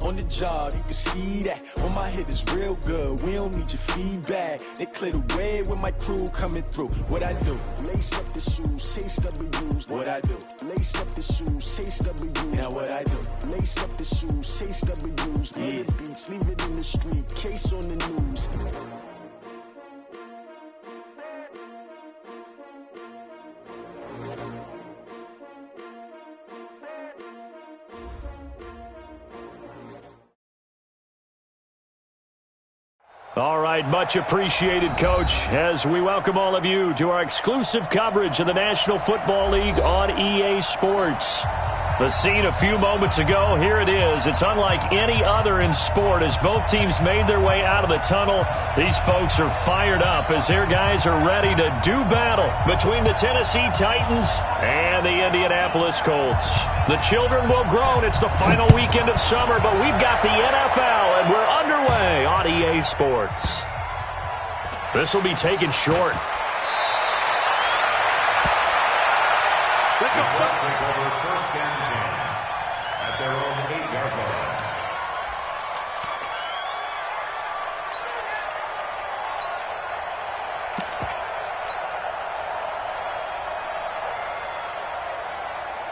on the job, you can see that. When my hit is real good, we don't need your feedback. They clear the way when my crew coming through. What I do? Lace up the shoes, chase W's. What I do? Lace up the shoes, chase W's. Now what I do? Lace up the shoes, chase W's. Yeah, the beats, leave it in the street, case on the news. All right, much appreciated, Coach, as we welcome all of you to our exclusive coverage of the National Football League on EA Sports. The scene a few moments ago, here it is. It's unlike any other in sport as both teams made their way out of the tunnel. These folks are fired up as their guys are ready to do battle between the Tennessee Titans and the Indianapolis Colts. The children will groan. It's the final weekend of summer, but we've got the NFL, and we're underway on EA Sports. This will be taken short. Let's go. Take over first and 10 at their own 8-yard line.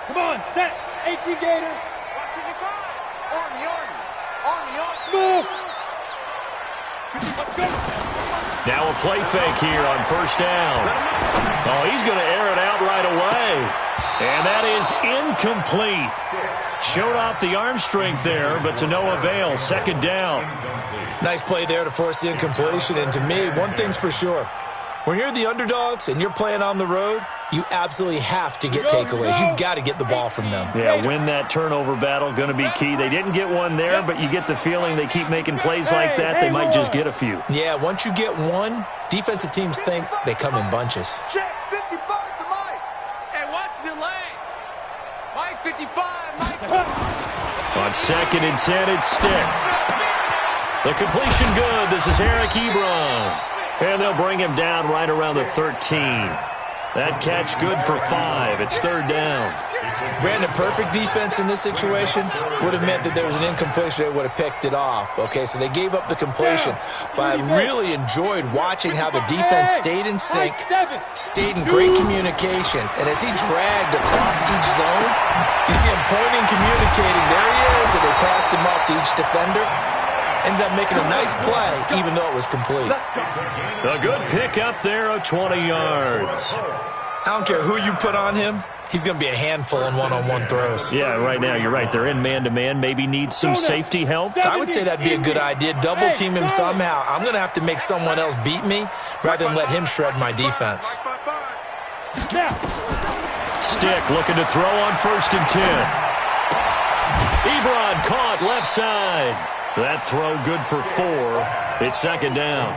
Come on, set. 18 Gator. Watching the guard. Army. Smooth. Let's go. Now a play fake here on first down. Oh, he's going to air it out right away. And that is incomplete. Showed off the arm strength there, but to no avail. Second down. Nice play there to force the incompletion. And to me, one thing's for sure. When you're the underdogs and you're playing on the road, you absolutely have to get takeaways. You've got to get the ball from them. Yeah, win that turnover battle, going to be key. They didn't get one there, but you get the feeling they keep making plays like that, they might just get a few. Yeah, once you get one, defensive teams think they come in bunches. Check 55 to Mike. Hey, watch the lane. Mike 55, Mike. On second and 10, it's Stick. The completion good. This is Eric Ebron. And they'll bring him down right around the 13. That catch good for 5. It's third down. Brandon, perfect defense in this situation would have meant that there was an incompletion. They would have picked it off. Okay, so they gave up the completion. But I really enjoyed watching how the defense stayed in sync, stayed in great communication. And as he dragged across each zone, you see him pointing, communicating. There he is, and they passed him off to each defender. Ended up making a nice play, even though it was complete. A good pickup there of 20 yards. I don't care who you put on him. He's going to be a handful in one-on-one throws. Yeah, right now, you're right. They're in man-to-man. Maybe need some safety help. I would say that'd be a good idea. Double-team him somehow. I'm going to have to make someone else beat me rather than let him shred my defense. Stick looking to throw on first and 10. Ebron caught left side. That throw good for 4. It's second down.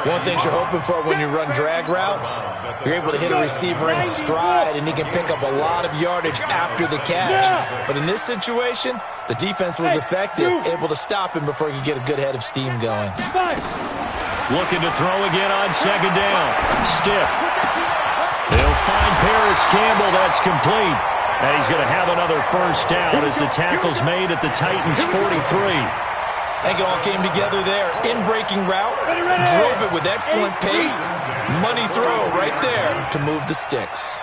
One thing you're hoping for when you run drag routes, you're able to hit a receiver in stride, and he can pick up a lot of yardage after the catch. But in this situation, the defense was effective, able to stop him before he could get a good head of steam going. Looking to throw again on second down. Stiff. They'll find Paris Campbell. That's complete. And he's going to have another first down as the tackle's made at the Titans' 43. I think it all came together there. In-breaking route, drove it with excellent pace. Money throw right there to move the sticks.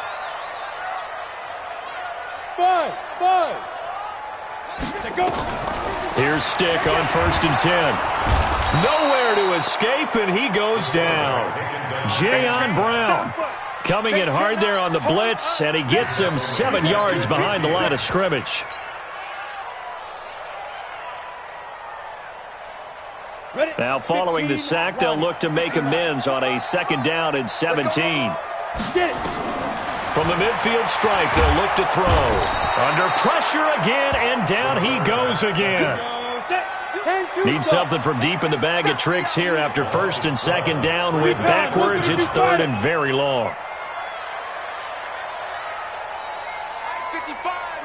Here's Stick on first and 10. Nowhere to escape, and he goes down. Jayon Brown coming in hard there on the blitz, and he gets him 7 yards behind the line of scrimmage. Now, following the sack, they'll look to make amends on a second down and 17. From the midfield stripe, they'll look to throw. Under pressure again, and down he goes again. Need something from deep in the bag of tricks here after first and second down. Went backwards. It's third and very long.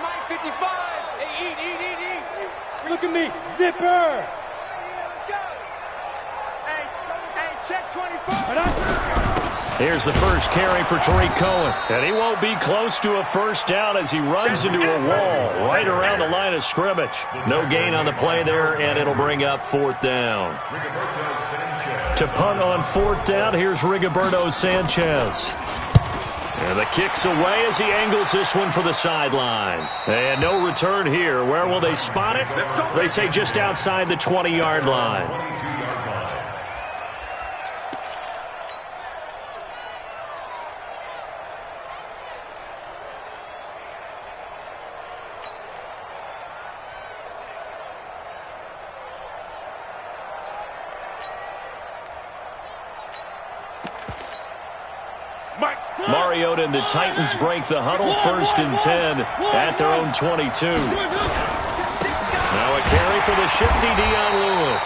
Mike 55. Hey, eat. Look at me. Zipper. Hey, check 24. Here's the first carry for Tariq Cohen. And he won't be close to a first down as he runs into a wall right around the line of scrimmage. No gain on the play there, and it'll bring up 4th down. To punt on 4th down, here's Rigoberto Sanchez. And the kick's away as he angles this one for the sideline. And no return here. Where will they spot it? They say just outside the 20-yard line. Mariota and the Titans break the huddle, 1st and 10 at their own 22. Now a carry for the shifty Dion Lewis.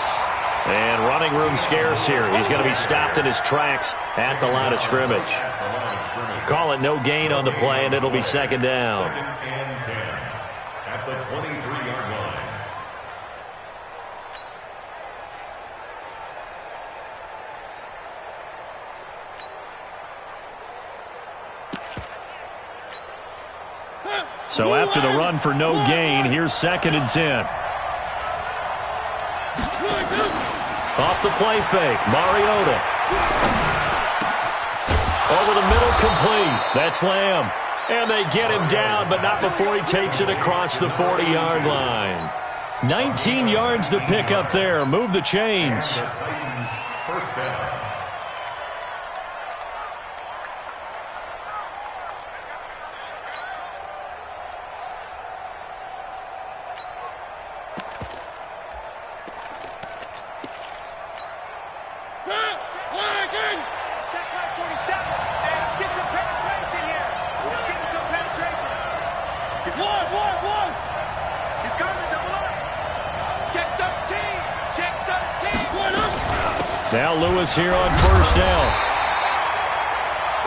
And running room scarce here. He's going to be stopped in his tracks at the line of scrimmage. Call it no gain on the play, and it'll be 2nd down. 2nd and 10 at the 23-yard line. So after the run for no gain, here's 2nd and 10. Off the play fake, Mariota. Over the middle, complete. That's Lamb. And they get him down, but not before he takes it across the 40-yard line. 19 yards to pick up there. Move the chains. First down. Now Lewis here on 1st down.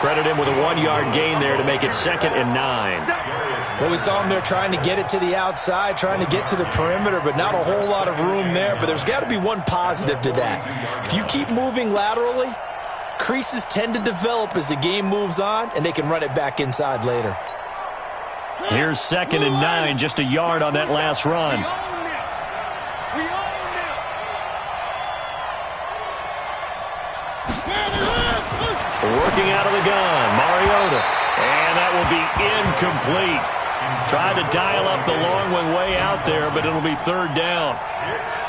Credit him with a 1-yard gain there to make it 2nd and 9. Well, we saw him there trying to get it to the outside, trying to get to the perimeter, but not a whole lot of room there. But there's got to be one positive to that. If you keep moving laterally, creases tend to develop as the game moves on, and they can run it back inside later. Here's 2nd and 9, just a yard on that last run. Working out of the gun, Mariota. And that will be incomplete. Tried to dial up the long one way out there, but it'll be 3rd down.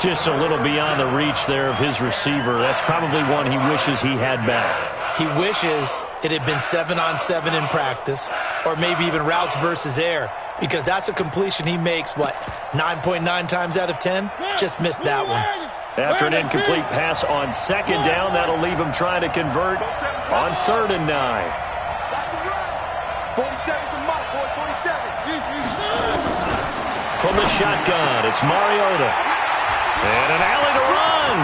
Just a little beyond the reach there of his receiver. That's probably one he wishes he had back. He wishes it had been 7-on-7 in practice, or maybe even routes versus air, because that's a completion he makes, what, 9.9 times out of 10? Just missed that one. After an incomplete pass on 2nd down, that'll leave him trying to convert on 3rd and 9. 47's the mark, boy, 47. From the shotgun, it's Mariota. And an alley to run.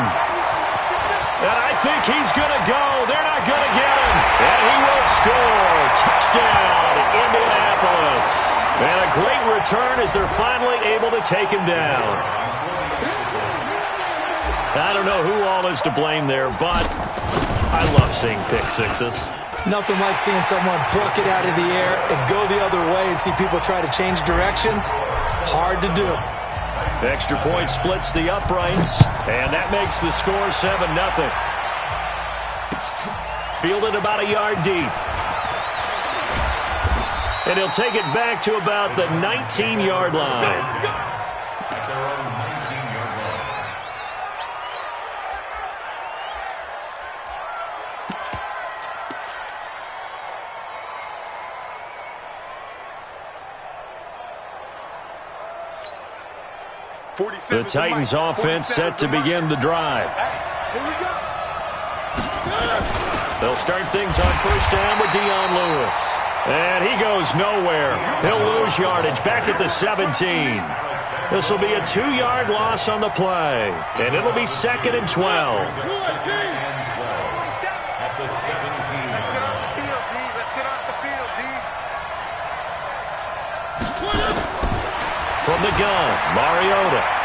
And I think he's going to go. They're not going to get him. And he will score. Touchdown, Indianapolis. And a great return as they're finally able to take him down. I don't know who all is to blame there, but I love seeing pick sixes. Nothing like seeing someone pluck it out of the air and go the other way and see people try to change directions. Hard to do. Extra point splits the uprights, and that makes the score 7-0. Fielded about a yard deep. And he'll take it back to about the 19-yard line. The Titans offense set to begin the drive. Here we go. They'll start things on 1st down with Dion Lewis. And he goes nowhere. He'll lose yardage back at the 17. This will be a 2-yard loss on the play. And it'll be 2nd and 12. At the 17. Let's get off the field, D. Let's get off the field, D. From the gun, Mariota.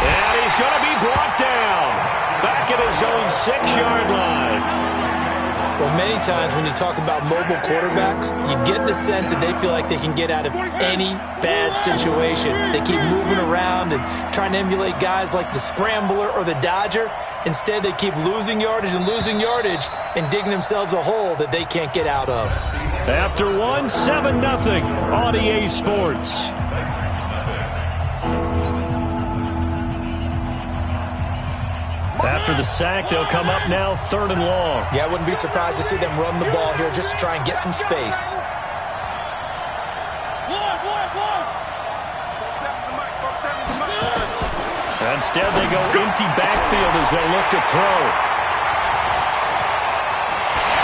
And he's going to be brought down. Back at his own 6-yard line. Well, many times when you talk about mobile quarterbacks, you get the sense that they feel like they can get out of any bad situation. They keep moving around and trying to emulate guys like the Scrambler or the Dodger. Instead, they keep losing yardage and digging themselves a hole that they can't get out of. After one, 7-0 on EA Sports. After the sack, they'll come up now 3rd and long. Yeah, I wouldn't be surprised to see them run the ball here just to try and get some space. Instead, they go empty backfield as they look to throw.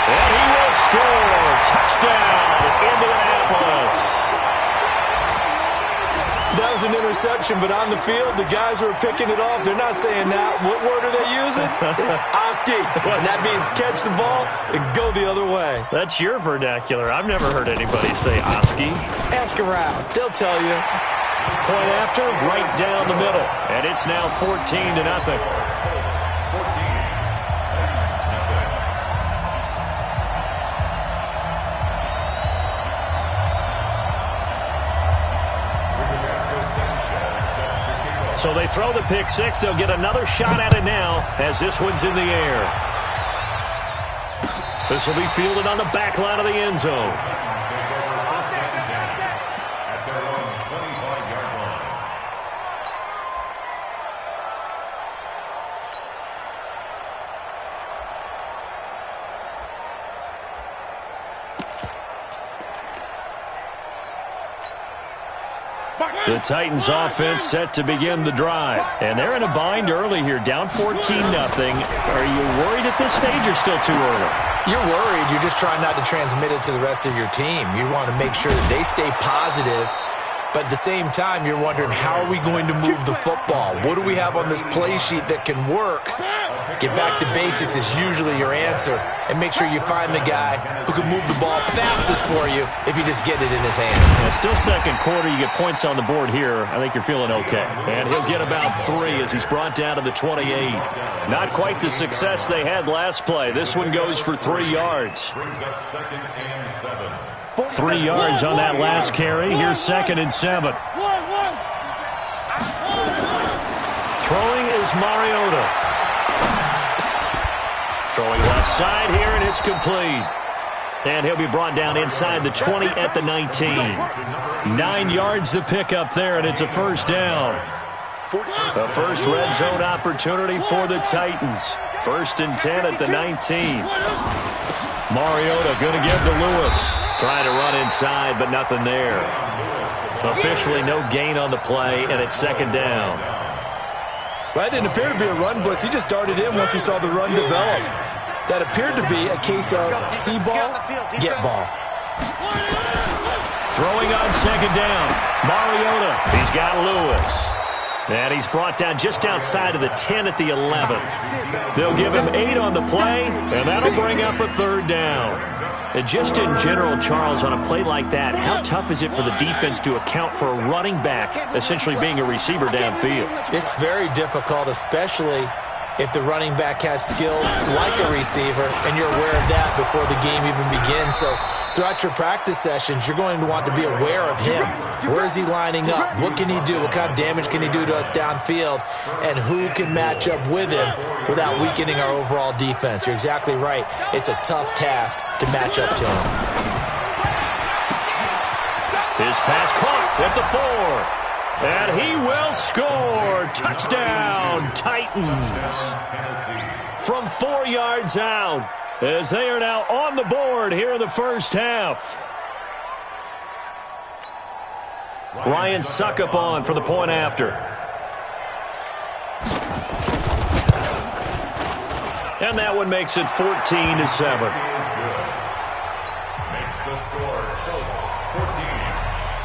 And he will score. Touchdown, Indianapolis. That was an interception, but on the field, the guys who are picking it off, they're not saying that. What word are they using? It's Oski. And that means catch the ball and go the other way. That's your vernacular. I've never heard anybody say Oski. Ask around. They'll tell you. Point after, right down the middle. And it's now 14-0. So they throw the pick six. They'll get another shot at it now as this one's in the air. This will be fielded on the back line of the end zone. The Titans offense set to begin the drive. And they're in a bind early here, down 14-0. Are you worried at this stage or still too early? You're worried. You're just trying not to transmit it to the rest of your team. You want to make sure that they stay positive. But at the same time, you're wondering, how are we going to move the football? What do we have on this play sheet that can work? Get back to basics is usually your answer. And make sure you find the guy who can move the ball fastest for you if you just get it in his hands. Yeah, still second quarter. You get points on the board here. I think you're feeling okay. And he'll get about 3 as he's brought down to the 28. Not quite the success they had last play. This one goes for 3 yards. 3 yards on that last carry. Here's 2nd and 7. Throwing is Mariota. Throwing left side here, and it's complete. And he'll be brought down inside the 20 at the 19. 9 yards to pick up there, and it's a first down. The first red zone opportunity for the Titans. 1st and 10 at the 19. Mariota going to give to Lewis. Trying to run inside, but nothing there. Officially no gain on the play, and it's 2nd down. Well, that didn't appear to be a run blitz. He just darted in once he saw the run develop. That appeared to be a case of see ball, get ball. Throwing on 2nd down. Mariota. He's got Lewis. And he's brought down just outside of the 10 at the 11. They'll give him 8 on the play, and that'll bring up a 3rd down. And just in general, Charles, on a play like that, how tough is it for the defense to account for a running back essentially being a receiver downfield? It's very difficult, especially if the running back has skills like a receiver, and you're aware of that before the game even begins. So throughout your practice sessions, you're going to want to be aware of him. Where is he lining up? What can he do? What kind of damage can he do to us downfield? And who can match up with him without weakening our overall defense? You're exactly right. It's a tough task to match up to him. His pass caught at the 4. And he will score. Touchdown, Titans. From 4 yards out, as they are now on the board here in the first half. Ryan Suckup on for the point after. And that one makes it 14-7. Makes the score close. 14.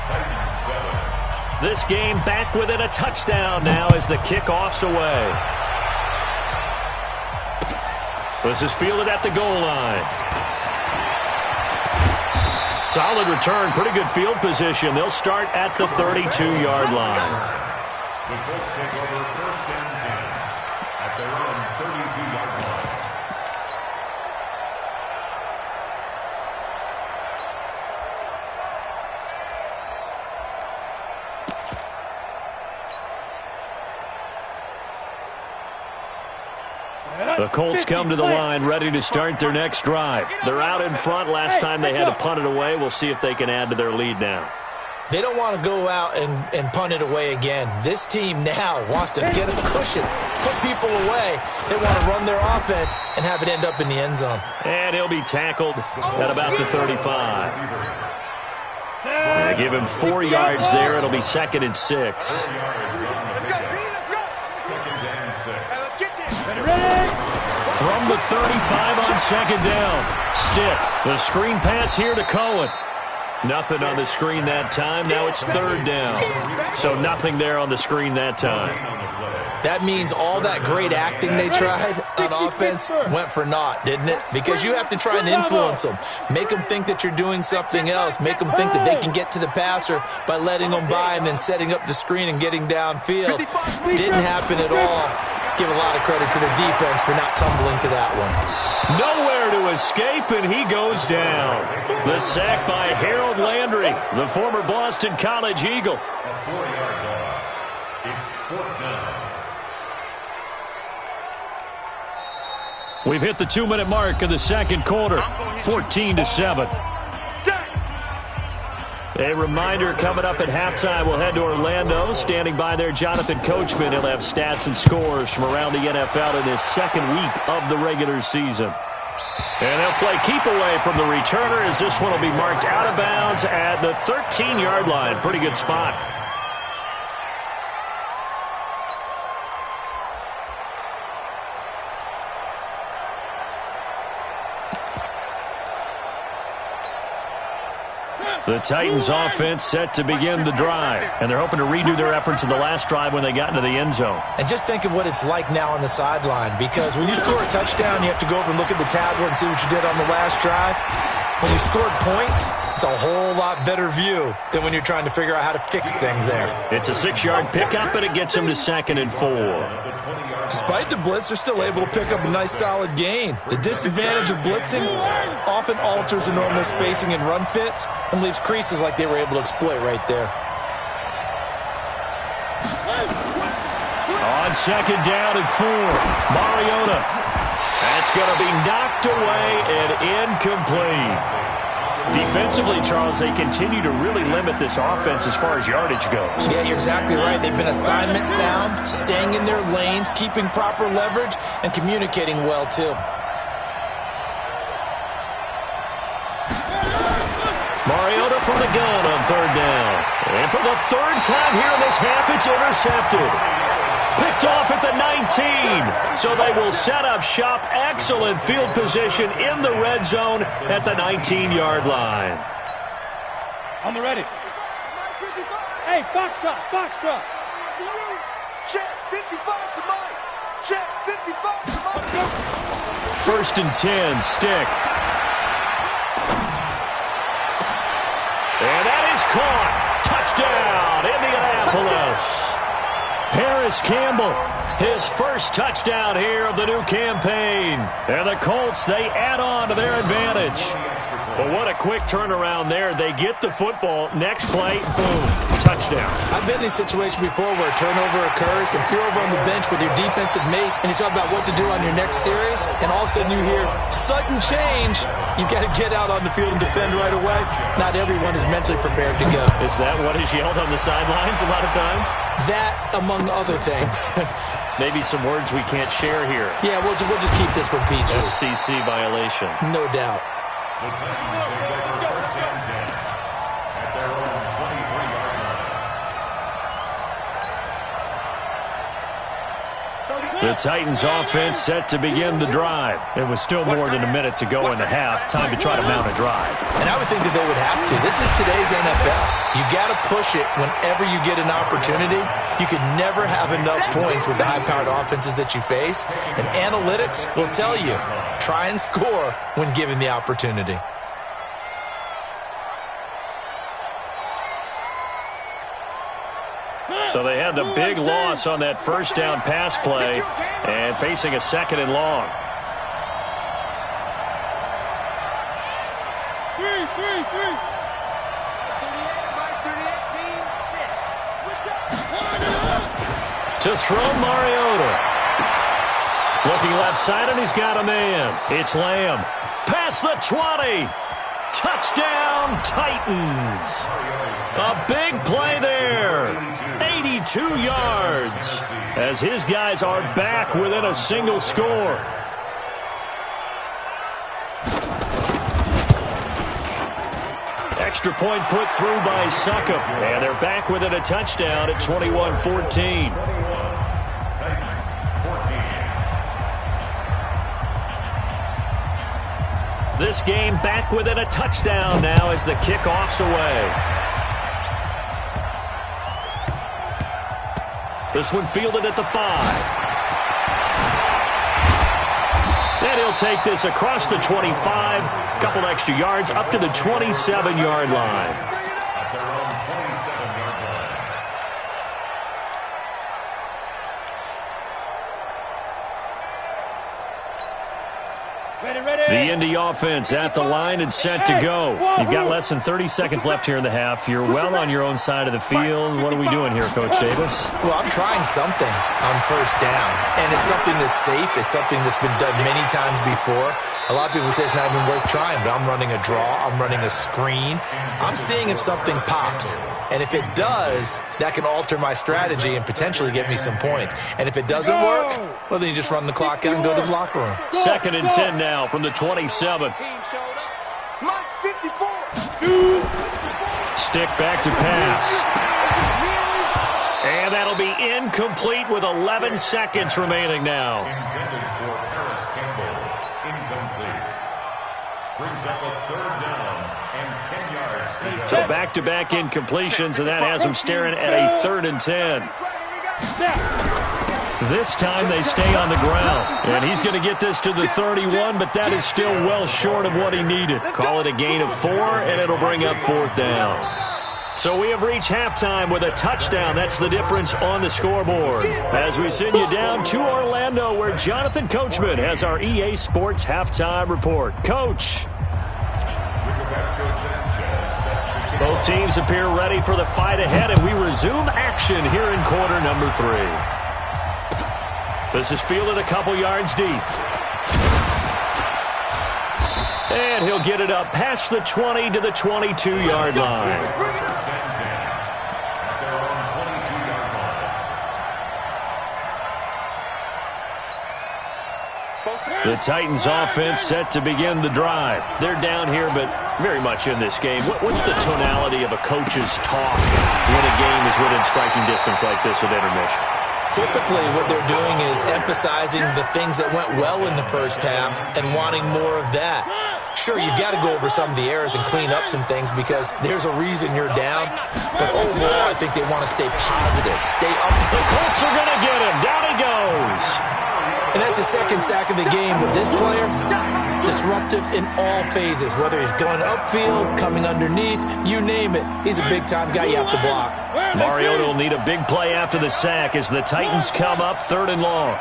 Titans 7. This game back within a touchdown now as the kickoff's away. This is fielded at the goal line. Solid return, pretty good field position. They'll start at the 32-yard line. The Colts take over 1st and 10 at their own 32-yard line. The Colts come to the line ready to start their next drive. They're out in front. Last time they had to punt it away. We'll see if they can add to their lead now. They don't want to go out and punt it away again. This team now wants to get a cushion, put people away. They want to run their offense and have it end up in the end zone. And he'll be tackled at about the 35. They give him 4 yards there. It'll be 2nd and 6. Let's go, let's go. 2nd and 6. Let's get there. From the 35 on 2nd down. Stick. The screen pass here to Cohen. Nothing on the screen that time. Now it's 3rd down. So nothing there on the screen that time. That means all that great acting they tried on offense went for naught, didn't it? Because you have to try and influence them. Make them think that you're doing something else. Make them think that they can get to the passer by letting them by and then setting up the screen and getting downfield. Didn't happen at all. Give a lot of credit to the defense for not tumbling to that one. Nowhere to escape, and he goes down. The sack by Harold Landry, the former Boston College Eagle. A 4-yard loss. It's 4th down. We've hit the 2-minute mark of the 2nd quarter, 14-7. A reminder coming up at halftime, we'll head to Orlando. Standing by there, Jonathan Coachman. He'll have stats and scores from around the NFL in his 2nd week of the regular season. And they'll play keep away from the returner as this one will be marked out of bounds at the 13-yard line. Pretty good spot. The Titans offense set to begin the drive, and they're hoping to redo their efforts in the last drive when they got into the end zone. And just think of what it's like now on the sideline, because when you score a touchdown, you have to go over and look at the tablet and see what you did on the last drive. When you scored points, it's a whole lot better view than when you're trying to figure out how to fix things there. It's a 6-yard pickup, and it gets them to 2nd and 4. Despite the blitz, they're still able to pick up a nice solid gain. The disadvantage of blitzing often alters the normal spacing and run fits and leaves creases like they were able to exploit right there. On 2nd down and 4, Mariota. That's going to be knocked away and incomplete. Defensively, Charles, they continue to really limit this offense as far as yardage goes. Yeah, you're exactly right. They've been assignment sound, staying in their lanes, keeping proper leverage, and communicating well, too. Mariota from the gun on 3rd down. And for the 3rd time here in this half, it's intercepted. Picked off at the 19. So they will set up shop. Excellent field position in the red zone at the 19-yard line. On the ready. Hey, Foxtrot, Foxtrot. Check 55 to Mike. Check 55 to Mike. 1st and 10, Stick. And that is caught. Touchdown, Indianapolis. Harris Campbell, his first touchdown here of the new campaign. And the Colts, they add on to their advantage. But what a quick turnaround there. They get the football. Next play, boom, touchdown. I've been in a situation before where a turnover occurs and if you're over on the bench with your defensive mate and you talk about what to do on your next series, and all of a sudden you hear sudden change, you've got to get out on the field and defend right away. Not everyone is mentally prepared to go. Is that what is yelled on the sidelines a lot of times? That, among other things. Maybe some words we can't share here. Yeah, we'll just keep this one PG. FCC violation. No doubt. The Titans take over 1st and 10 at their own 23-yard line. The Titans offense set to begin the drive. It was still more than a minute to go in the half. Time to try to mount a drive. And I would think that they would have to. This is today's NFL. You got to push it whenever you get an opportunity. You could never have enough points with the high-powered offenses that you face. And analytics will tell you, try and score when given the opportunity. So they had the big loss on that 1st down pass play and facing a 2nd and long. To throw Mariota. Looking left side, and he's got a man. It's Lamb. Past the 20. Touchdown, Titans. A big play there. 82 yards as his guys are back within a single score. Extra point put through by Succop, and they're back within a touchdown at 21-14. This game back within a touchdown now as the kickoff's away. This one fielded at the 5. And he'll take this across the 25. Couple extra yards up to the 27-yard line. At their own 27-yard line. The Indy offense at the line and set to go. You've got less than 30 seconds left here in the half. You're well on your own side of the field. What are we doing here, Coach Davis? Well, I'm trying something on first down, and it's something that's safe. It's something that's been done many times before. A lot of people say it's not even worth trying, but I'm running a draw. I'm running a screen. I'm seeing if something pops. And if it does, that can alter my strategy and potentially get me some points. And if it doesn't work, well, then you just run the clock out and go to the locker room. 2nd and 10 now from the 27. Mine's 54. Stick back to pass. And that'll be incomplete with 11 seconds remaining now. Intended for Paris Campbell. Incomplete. Brings up a 3rd down and 10 yards to go. So back-to-back incompletions, and that has them staring at a 3rd and 10. This time they stay on the ground. And he's going to get this to the 31, but that is still well short of what he needed. Call it a gain of 4, and it'll bring up 4th down. So we have reached halftime with a touchdown. That's the difference on the scoreboard. As we send you down to Orlando, where Jonathan Coachman has our EA Sports halftime report. Coach. Both teams appear ready for the fight ahead, and we resume action here in quarter number 3. This is fielded a couple yards deep. And he'll get it up past the 20 to the 22-yard line. The Titans offense set to begin the drive. They're down here, but very much in this game. What's the tonality of a coach's talk when a game is within striking distance like this with intermission? Typically, what they're doing is emphasizing the things that went well in the first half and wanting more of that. Sure, you've got to go over some of the errors and clean up some things because there's a reason you're down. But overall, I think they want to stay positive, stay up. The Colts are going to get him. Down he goes. And that's the 2nd sack of the game. But this player, disruptive in all phases, whether he's going upfield, coming underneath, you name it. He's a big-time guy you have to block. Mariota will need a big play after the sack as the Titans come up 3rd and long.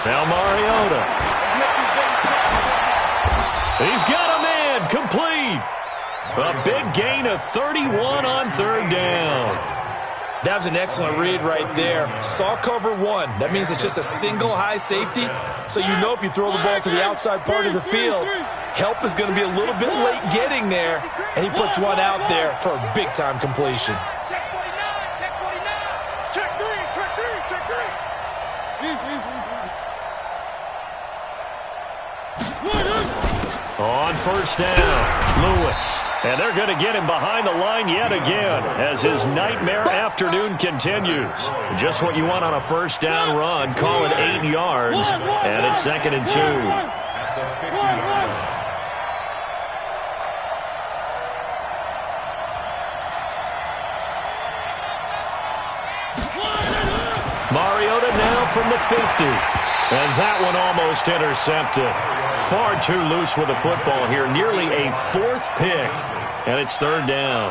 Now Mariota. He's got a man complete. A big gain of 31 on 3rd down. That was an excellent read right there. Saw cover 1. That means it's just a single high safety. So you know if you throw the ball to the outside part of the field, help is going to be a little bit late getting there. And he puts one out there for a big-time completion. Check 49, check 49. Check 3, check 3, check 3. On first down, Lewis. And they're going to get him behind the line yet again as his nightmare afternoon continues. Just what you want on a first down run. Call it 8 yards, and it's 2nd and 2. Mariota now from the 50. And that one almost intercepted. Far too loose with the football here. Nearly a 4th pick. And it's 3rd down.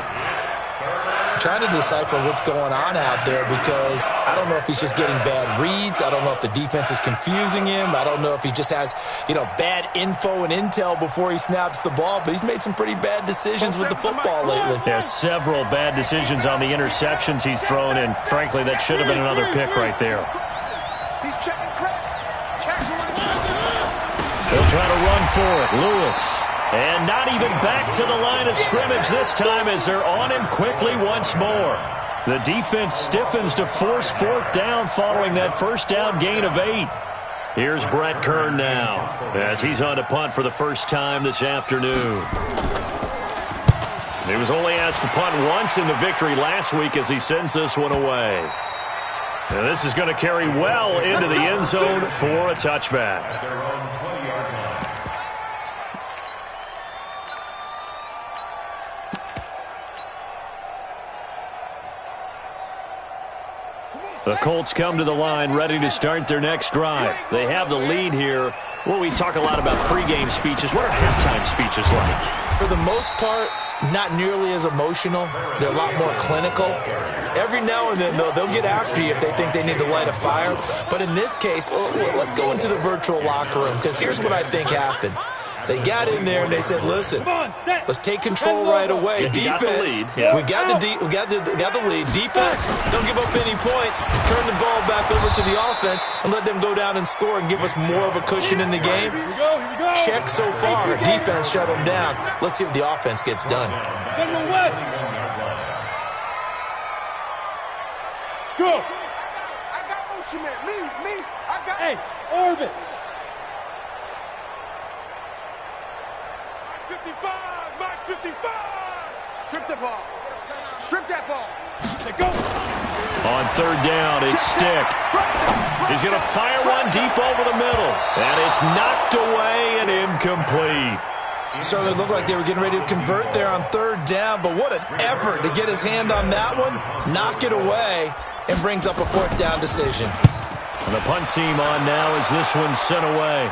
trying to decipher what's going on out there because I don't know if he's just getting bad reads. I don't know if the defense is confusing him. I don't know if he just has, bad info and intel before he snaps the ball, but he's made some pretty bad decisions with the football lately. Yeah, several bad decisions on the interceptions he's thrown, and frankly, that should have been another pick right there. He's checking credit. He'll try to run for it. Lewis. And not even back to the line of scrimmage this time as they're on him quickly once more. The defense stiffens to force fourth down following that first down gain of 8. Here's Brett Kern now as he's on to punt for the first time this afternoon. He was only asked to punt once in the victory last week as he sends this one away. And this is going to carry well into the end zone for a touchback. The Colts come to the line ready to start their next drive. They have the lead here. Well, we talk a lot about pregame speeches. What are halftime speeches like? For the most part, not nearly as emotional. They're a lot more clinical. Every now and then, they'll get after you if they think they need to light a fire. But in this case, let's go into the virtual locker room because here's what I think happened. They got in there and they said, listen, let's take control right away. Yeah, defense, we got the lead. Defense, don't give up any points. Turn the ball back over to the offense and let them go down and score and give us more of a cushion in the game. Check so far. Defense shut them down. Let's see if the offense gets done. General West. Go. I got motion man. Me. I got. Hey, orbit. 55, Mike 55. Strip the ball. Strip that ball. Go. On third down, it's Stick. He's going to fire one deep over the middle. And it's knocked away and incomplete. Certainly looked like they were getting ready to convert there on third down, but what an effort to get his hand on that one, knock it away, and brings up a fourth down decision. And the punt team on now as this one's sent away.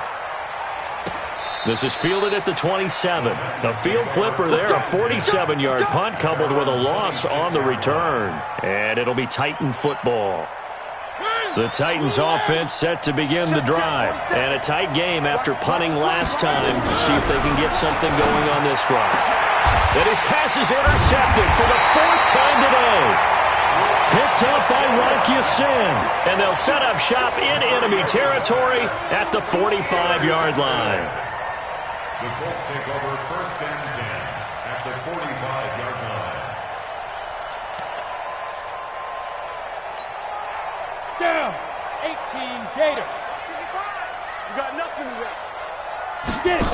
This is fielded at the 27. The field flipper there, a 47-yard punt coupled with a loss on the return. And it'll be Titan football. The Titans offense set to begin the drive. And a tight game after punting last time. See if they can get something going on this drive. And his pass is intercepted for the fourth time today. Picked up by Rocky Sin. And they'll set up shop in enemy territory at the 45-yard line. The Colts take over first and 10 at the 45-yard line. Down. 18 Gator. You got nothing to that. Get it.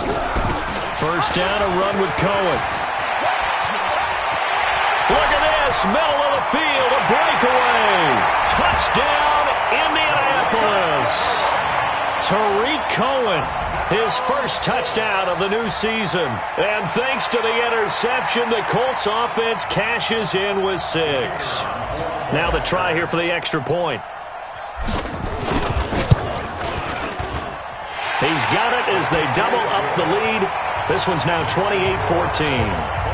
First down, a run with Cohen. Look at this, middle of the field, a breakaway. Touchdown, Indianapolis. Tariq Cohen, his first touchdown of the new season. And thanks to the interception, the Colts offense cashes in with 6. Now the try here for the extra point. He's got it as they double up the lead. This one's now 28-14.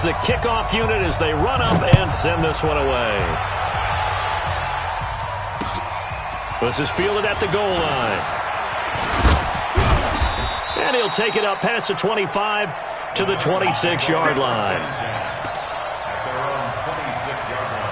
The kickoff unit as they run up and send this one away. This is fielded at the goal line. And he'll take it up past the 25 to the 26-yard line. At their own 26-yard line.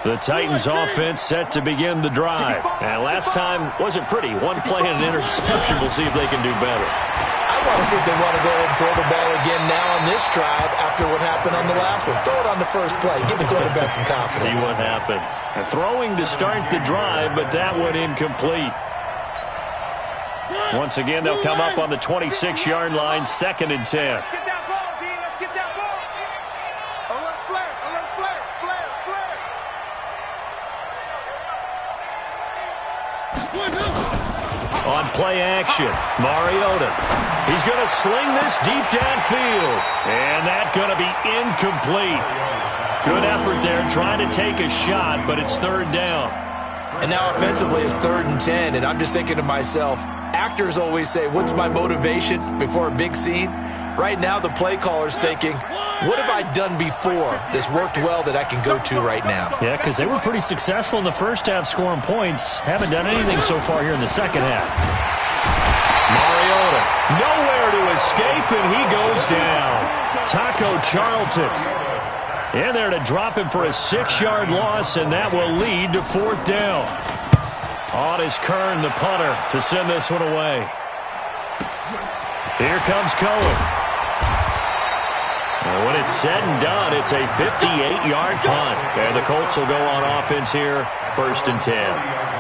The Titans offense set to begin the drive. And last time wasn't pretty. One play and an interception. We'll see if they can do better. I want to see if they want to go ahead and throw the ball again now on this drive after what happened on the last one. Throw it on the first play. Give the quarterback some confidence. See what happens. Throwing to start the drive, but that one incomplete. Once again, they'll come up on the 26-yard line, 2nd and 10. Let's get that ball, D. Let's get that ball. Alert flare. On play play action. Mariota. He's going to sling this deep downfield. And that's going to be incomplete. Good effort there trying to take a shot, but it's third down. And now offensively it's 3rd and 10, and I'm just thinking to myself, actors always say, what's my motivation before a big scene? Right now the play caller's thinking, what have I done before that's worked well that I can go to right now? Yeah, because they were pretty successful in the first half scoring points. Haven't done anything so far here in the second half. Mariota, nowhere to escape, and he goes down. Taco Charlton in there to drop him for a 6-yard loss, and that will lead to 4th down. On is Kern, the punter, to send this one away. Here comes Cohen. And when it's said and done, it's a 58-yard punt. And the Colts will go on offense here, 1st and 10.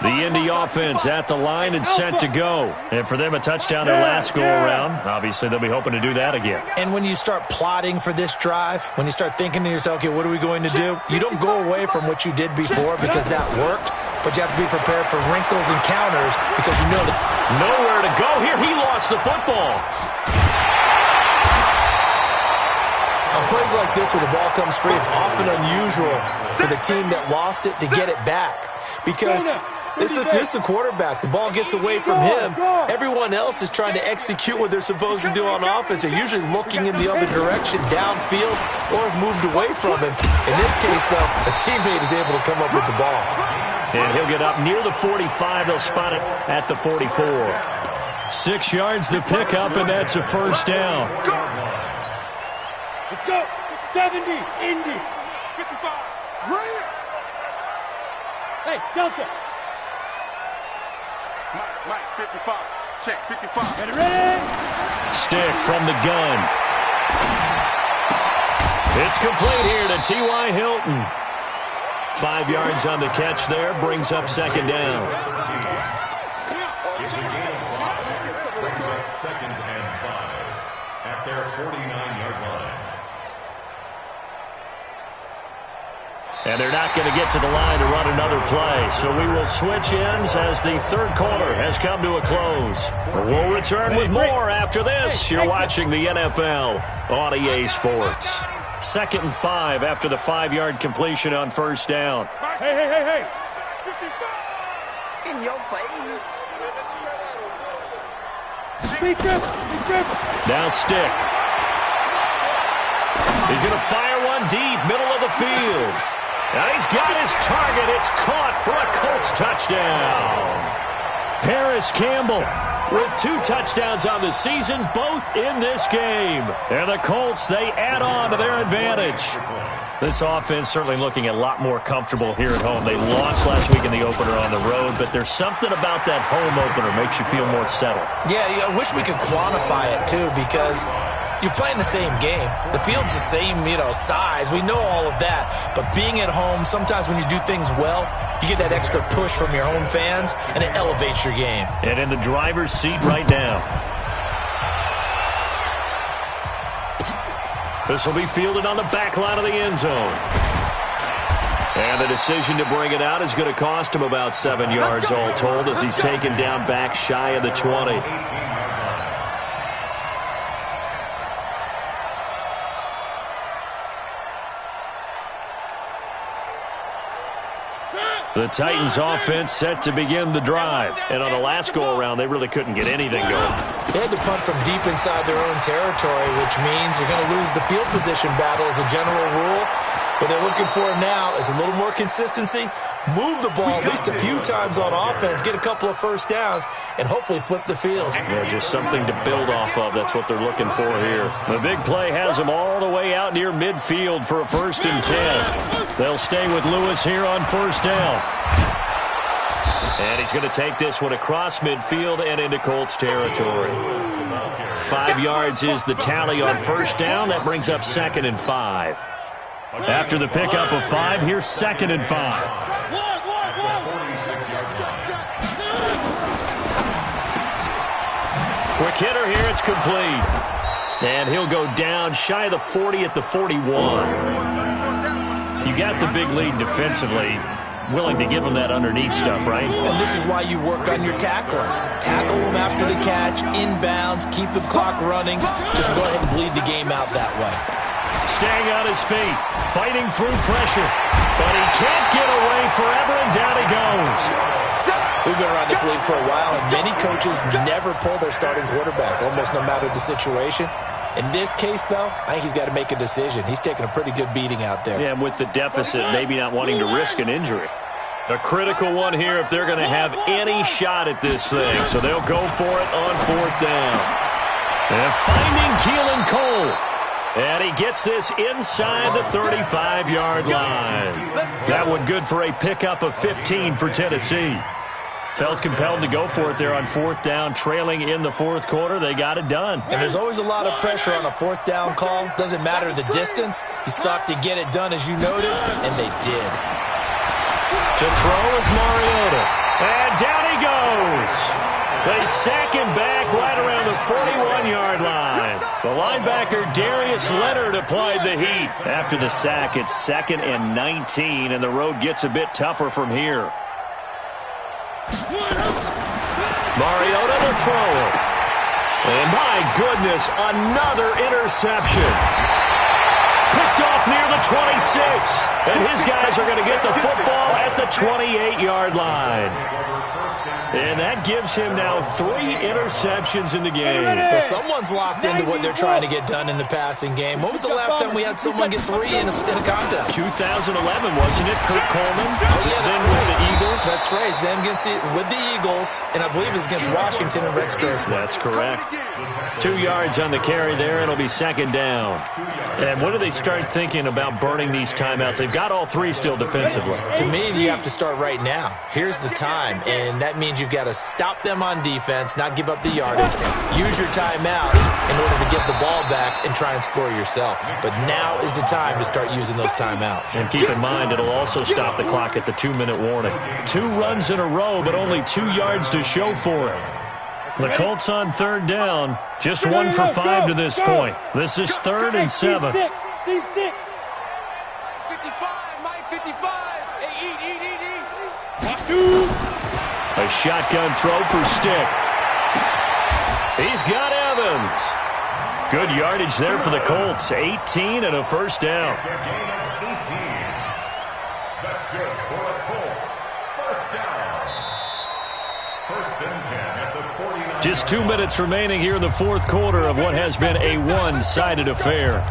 The Indy offense at the line and set to go. And for them, a touchdown their last go-around. Obviously, they'll be hoping to do that again. And when you start plotting for this drive, when you start thinking to yourself, okay, what are we going to do? You don't go away from what you did before because that worked, but you have to be prepared for wrinkles and counters because you know that. Nowhere to go here. He lost the football. On plays like this where the ball comes free, it's often unusual for the team that lost it to get it back. Because this is the quarterback. The ball gets away from him. Everyone else is trying to execute what they're supposed to do on offense. They're usually looking in the other direction, downfield, or have moved away from him. In this case, though, a teammate is able to come up with the ball. And he'll get up near the 45. They'll spot it at the 44. 6 yards the pickup, and that's a 1st down. Let's go. 70, Indy. 55. Right. Hey, Delta. Mike, 55. Check, 55. Ready? Stick from the gun. It's complete here to T.Y. Hilton. 5 yards on the catch there. Brings up 2nd down. It's a gain of 5. Brings up 2nd and 5 at their 49-yard line. And they're not going to get to the line to run another play. So we will switch ends as the 3rd quarter has come to a close. We'll return with more after this. You're watching the NFL on EA Sports. 2nd and 5 after the 5-yard completion on 1st down. Hey. In your face. Now Stick. He's going to fire one deep, middle of the field. Now he's got his target. It's caught for a Colts touchdown. Paris Campbell with 2 touchdowns on the season, both in this game. And the Colts, they add on to their advantage. This offense certainly looking a lot more comfortable here at home. They lost last week in the opener on the road, but there's something about that home opener makes you feel more settled. Yeah, I wish we could quantify it, too, because you're playing the same game. The field's the same, size. We know all of that. But being at home, sometimes when you do things well, you get that extra push from your home fans, and it elevates your game. And in the driver's seat right now. This will be fielded on the back line of the end zone. And the decision to bring it out is going to cost him about 7 yards all told as he's taken down back shy of the 20. The Titans offense set to begin the drive. And on the last go-around, they really couldn't get anything going. They had to punt from deep inside their own territory, which means you're going to lose the field position battle as a general rule. What they're looking for now is a little more consistency, move the ball at least a few times on offense, get a couple of 1st downs, and hopefully flip the field. Yeah, just something to build off of. That's what they're looking for here. The big play has them all the way out near midfield for a 1st and 10. They'll stay with Lewis here on 1st down. And he's going to take this one across midfield and into Colts territory. 5 yards is the tally on 1st down. That brings up 2nd and 5. After the pickup of 5, here's 2nd and 5. Quick hitter here, it's complete. And he'll go down shy of the 40 at the 41. You got the big lead defensively. willing to give them that underneath stuff, right? And this is why you work on your tackling. Tackle them after the catch, inbounds, keep the clock running. Just go ahead and bleed the game out that way. Staying on his feet, fighting through pressure. But he can't get away forever, and down he goes. We've been around this league for a while, and many coaches never pull their starting quarterback, almost no matter the situation. In this case, though, I think he's got to make a decision. He's taking a pretty good beating out there. Yeah, and with the deficit, maybe not wanting to risk an injury. A critical one here if they're going to have any shot at this thing. So they'll go for it on 4th down. And finding Keelan Cole. And he gets this inside the 35-yard line. That one good for a pickup of 15 for Tennessee. Felt compelled to go for it there on 4th down, trailing in the 4th quarter. They got it done. And there's always a lot of pressure on a 4th down call. Doesn't matter the distance. You stop to get it done, as you noted, and they did. To throw is Mariota. And down he goes. They sack him back right around the 41-yard line. The linebacker Darius Leonard applied the heat. After the sack, it's 2nd and 19, and the road gets a bit tougher from here. Mariota to throw it. And my goodness, another interception. Picked off near the 26. And his guys are going to get the football at the 28-yard line. And that gives him now 3 interceptions in the game. Well, someone's locked into what they're trying to get done in the passing game. When was the last time we had someone get 3 in a contest? 2011, wasn't it? Kurt Coleman? Oh, yeah, then with the Eagles? That's right. Then with the Eagles, and I believe it's against Washington and Rex Grossman. That's correct. 2 yards on the carry there. It'll be 2nd down. And when do they start thinking about burning these timeouts? They've got all 3 still defensively. To me, you have to start right now. Here's the time, and that means you've got to stop them on defense, not give up the yardage, use your timeouts in order to get the ball back and try and score yourself. But now is the time to start using those timeouts. And keep in mind, it'll also stop the clock at the 2-minute warning. 2 runs in a row, but only 2 yards to show for it. The Colts on 3rd down, just 1 for 5 to this point. This is 3rd and 7. 55, Mike 55. Hey, eat. A shotgun throw for Stick. He's got Evans. Good yardage there for the Colts. 18 and a 1st down. It's a gain of 18. That's good for the Colts. 1st down. 1st and 10 at the 49. Just 2 minutes remaining here in the 4th quarter of what has been a one-sided affair.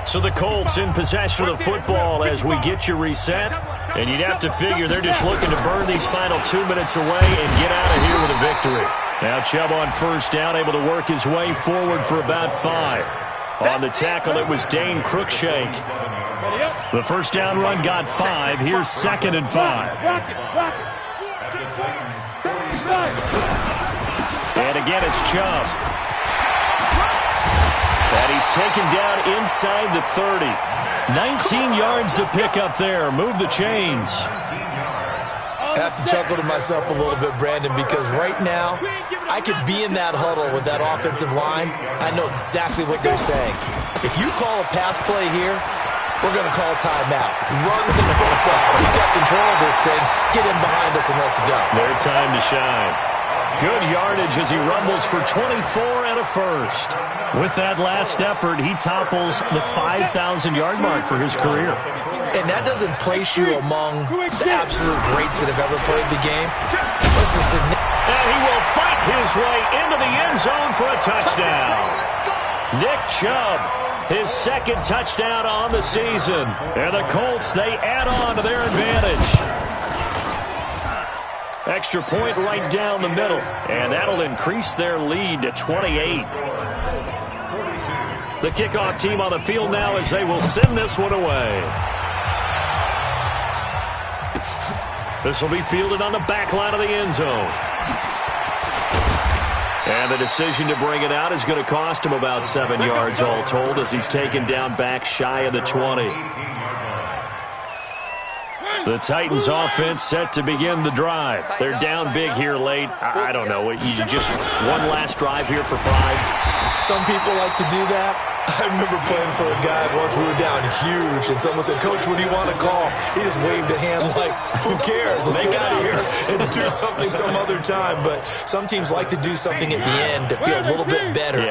So the Colts in possession of the football as we get you reset. And you'd have to figure they're just looking to burn these final 2 minutes away and get out of here with a victory. Now Chubb on 1st down, able to work his way forward for about 5. On the tackle, it was Dane Cruikshank. The 1st down run got 5. Here's 2nd and 5. And again, it's Chubb. And he's taken down inside the 30. 19 yards to pick up there. Move the chains. I have to chuckle to myself a little bit, Brandon, because right now I could be in that huddle with that offensive line. I know exactly what they're saying. If you call a pass play here, we're going to call a timeout. Run the football. We got control of this thing. Get in behind us and let's go. Their time to shine. Good yardage as he rumbles for 24 and a 1st. With that last effort, he topples the 5,000-yard mark for his career. And that doesn't place you among the absolute greats that have ever played the game. And he will fight his way into the end zone for a touchdown. Nick Chubb, his 2nd touchdown on the season. And the Colts, they add on to their advantage. Extra point right down the middle. And that'll increase their lead to 28. The kickoff team on the field now as they will send this one away. This will be fielded on the back line of the end zone. And the decision to bring it out is going to cost him about 7 yards all told as he's taken down back shy of the 20. The Titans offense set to begin the drive. They're down big here late. I don't know. You just one last drive here for pride. Some people like to do that. I remember playing for a guy once. We were down huge, and someone said, "Coach, what do you want to call?" He just waved a hand like, "Who cares? Let's get out of here and do something some other time." But some teams like to do something at the end to feel a little bit better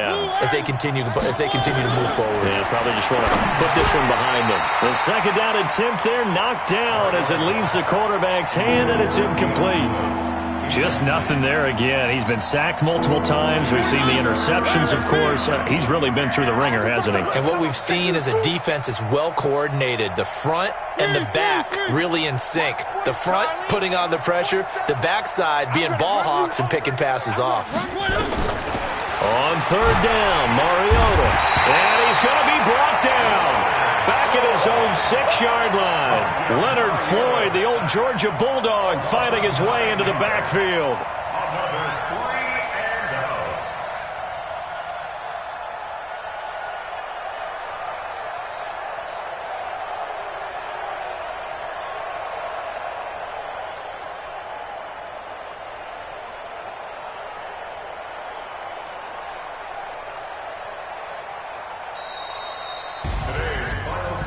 as they continue to move forward. Yeah, probably just want to put this one behind them. The second down attempt there knocked down as it leaves the quarterback's hand, and it's incomplete. Just nothing there again. He's been sacked multiple times. We've seen the interceptions, of course. He's really been through the ringer, hasn't he? And what we've seen is a defense that's well coordinated. The front and the back really in sync. The front putting on the pressure, the backside being ball hawks and picking passes off. On third down, Mariota. And he's going to be brought down. Back at his own 6-yard line. Leonard Floyd, the old Georgia Bulldog, finding his way into the backfield. Another 3 and out.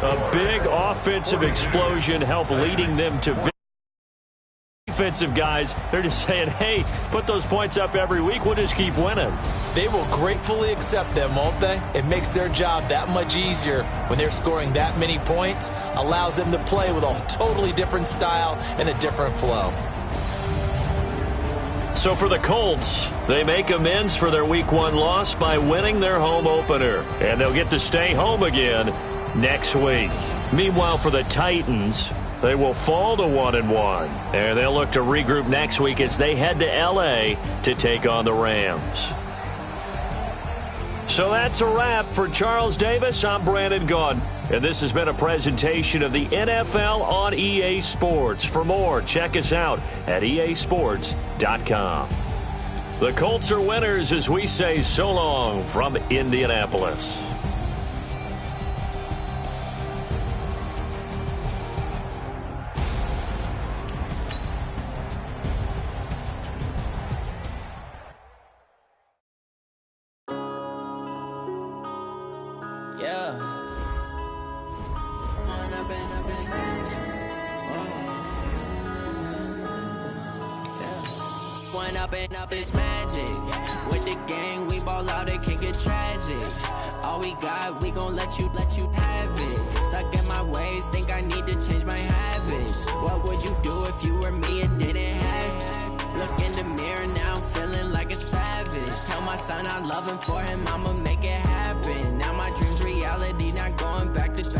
A big offensive explosion helped leading them to victory. Defensive guys, they're just saying, hey, put those points up every week. We'll just keep winning. They will gratefully accept them, won't they? It makes their job that much easier when they're scoring that many points. Allows them to play with a totally different style and a different flow. So for the Colts, they make amends for their Week 1 loss by winning their home opener. And they'll get to stay home again next week. Meanwhile, for the Titans, they will fall to 1-1. And they'll look to regroup next week as they head to L.A. to take on the Rams. So that's a wrap for Charles Davis. I'm Brandon Gaudin. And this has been a presentation of the NFL on EA Sports. For more, check us out at easports.com. The Colts are winners as we say so long from Indianapolis. Up is magic. With the gang, we ball out, it can get tragic. All we got, we gon' let you have it. Stuck in my ways, think I need to change my habits. What would you do if you were me and didn't have it? Look in the mirror now, I'm feeling like a savage. Tell my son I love him, for him I'ma make it happen. Now my dream's reality, not going back to.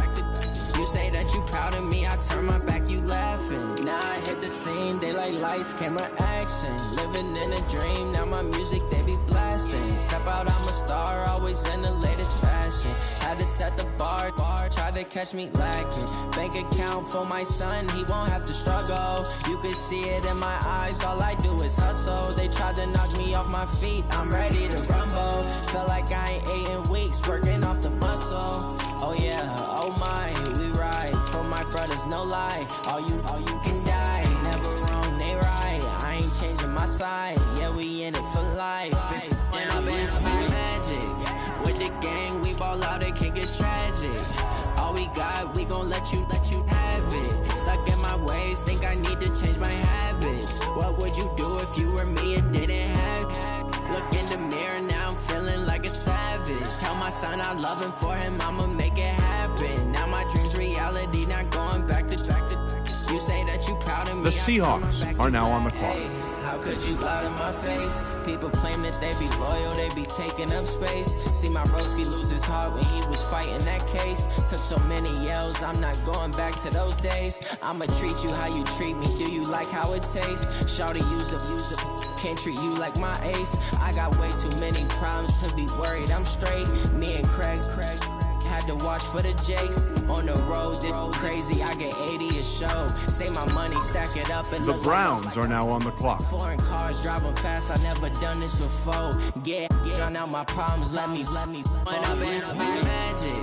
You say that you proud of me, I turn my back, you laughing. Now I hit the scene, they like lights, camera, action. Living in a dream, now my music, they be blasting. Step out, I'm a star, always in the latest fashion. Had to set the bar, try to catch me lacking. Bank account for my son, he won't have to struggle. You can see it in my eyes, all I do is hustle. They tried to knock me off my feet, I'm ready to rumble. Feel like I ain't ate in weeks, working off the muscle. Oh yeah, oh my, we ride for my brothers, no lie. All you can die, never wrong, they right. I ain't changing my side, yeah, we in it for life. When I've been magic, with the gang, we ball out, it can get tragic. All we got, we gon' let you have it. Stuck in my ways, think I need to change my habits. What would you do if you were me and didn't have it? Look in the mirror now, I'm feeling like a savage. Tell my son I love him, for him I'ma make it happen. Now my dream's reality, not going back to. You say that you proud of me. The Seahawks are now on the clock. Hey, how could you lie to my face? People claim that they be loyal, they be taking up space. See my broski lose his heart when he was fighting that case. Took so many yells, I'm not going back to those days. I'ma treat you how you treat me, do you like how it tastes? Shawty, use up, can't treat you like my ace. I got way too many problems to be worried, I'm straight. Me and Craig had to watch for the Jakes. On the road, did crazy, I get 80 a show. Say my money, stack it up and The Browns are now on the clock. Foreign cars driving fast, I never done this before. Get on out my problems, let me. When I've been magic,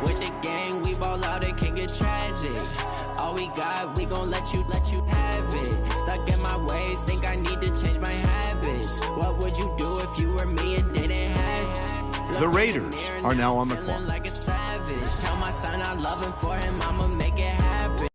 with the gang, we ball out, it can get tragic. All we got, we gon' let you have it. Stuck in my ways, think I need to change my habits. What would you do if you were me and didn't have it? The Raiders are now on the clock. Like a savage. Tell my son I love him, for him I'ma make it happen.